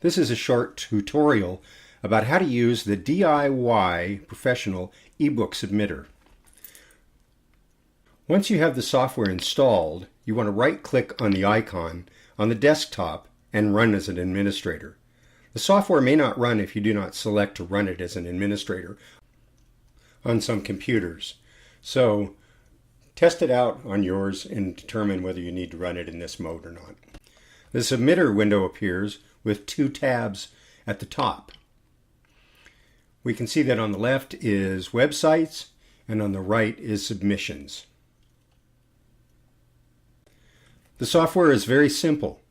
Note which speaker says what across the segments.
Speaker 1: This is a short tutorial about how to use the DIY Professional Ebook Submitter. Once you have the software installed, you want to right-click on the icon on the desktop and run as an administrator. The software may not run if you do not select to run it as an administrator on some computers. So test it out on yours and determine whether you need to run it in this mode or not. The submitter window appears with two tabs at the top. We can see that on the left is websites and on the right is submissions. The software is very simple.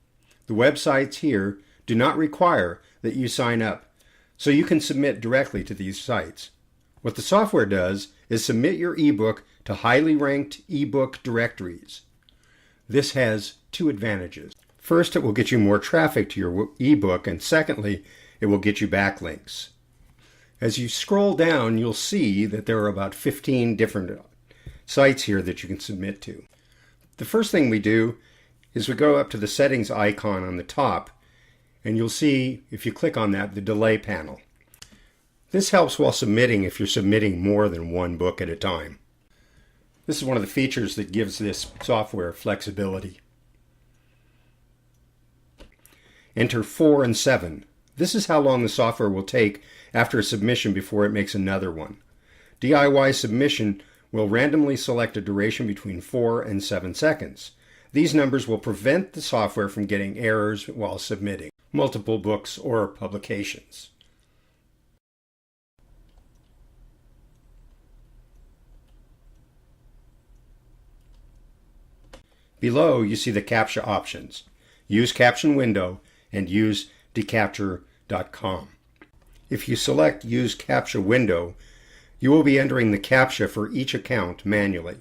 Speaker 1: The websites here do not require that you sign up, so you can submit directly to these sites. What the software does is submit your ebook to highly ranked ebook directories. This has two advantages. First, it will get you more traffic to your ebook, and secondly, it will get you backlinks. As you scroll down, you'll see that there are about 15 different sites here that you can submit to. The first thing we do is we go up to the settings icon on the top, and you'll see, if you click on that, the delay panel. This helps while submitting if you're submitting more than one book at a time. This is one of the features that gives this software flexibility. Enter 4 and 7. This is how long the software will take after a submission before it makes another one. DIY Submission will randomly select a duration between 4 and 7 seconds. These numbers will prevent the software from getting errors while submitting multiple books or publications. Below, you see the CAPTCHA options. Use caption window and use CAPTCHA.com. If you select Use CAPTCHA window, you will be entering the CAPTCHA for each account manually.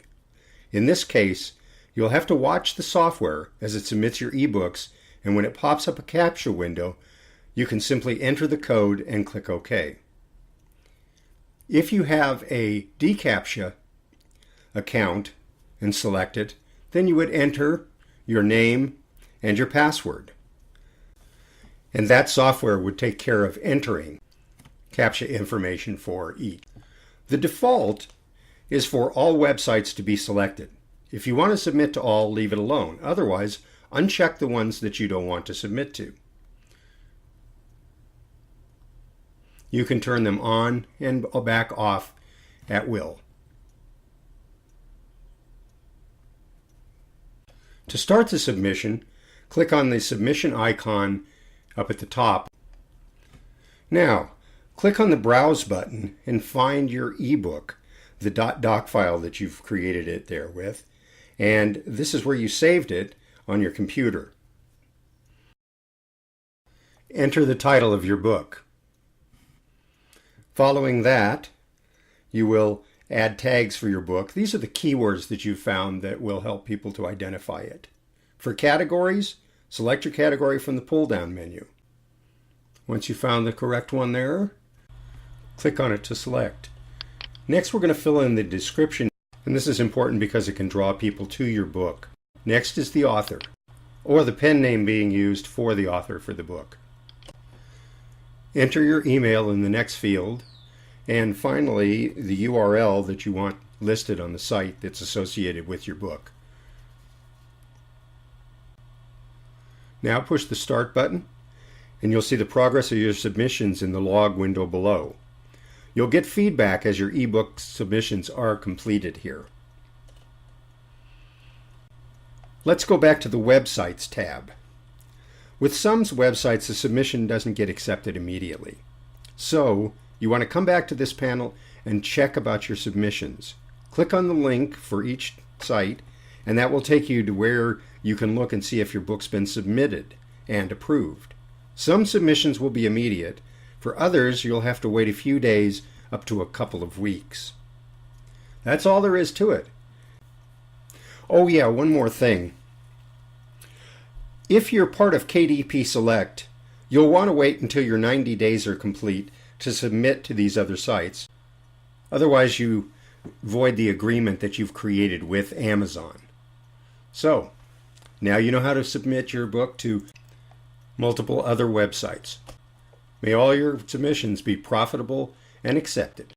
Speaker 1: In this case, you'll have to watch the software as it submits your ebooks, and when it pops up a CAPTCHA window, you can simply enter the code and click OK. If you have a DCAPTCHA account and select it, then you would enter your name and your password. And that software would take care of entering CAPTCHA information for each. The default is for all websites to be selected. If you want to submit to all, leave it alone. Otherwise, uncheck the ones that you don't want to submit to. You can turn them on and back off at will. To start the submission, click on the submission icon up at the top. Now, click on the Browse button and find your ebook, the .doc file that you've created it there with, and this is where you saved it on your computer. Enter the title of your book. Following that, you will add tags for your book. These are the keywords that you've found that will help people to identify it. For categories, select your category from the pull-down menu. Once you've found the correct one there, click on it to select. Next, we're going to fill in the description, and this is important because it can draw people to your book. Next is the author, or the pen name being used for the author for the book. Enter your email in the next field, and finally the URL that you want listed on the site that's associated with your book. Now push the Start button, and you'll see the progress of your submissions in the log window below. You'll get feedback as your ebook submissions are completed here. Let's go back to the Websites tab. With some websites, the submission doesn't get accepted immediately. So, you want to come back to this panel and check about your submissions. Click on the link for each site, and that will take you to where you can look and see if your book's been submitted and approved. Some submissions will be immediate. For others, you'll have to wait a few days up to a couple of weeks. That's all there is to it. Oh yeah, one more thing. If you're part of KDP Select, you'll want to wait until your 90 days are complete to submit to these other sites. Otherwise, you void the agreement that you've created with Amazon. So, now you know how to submit your book to multiple other websites. May all your submissions be profitable and accepted.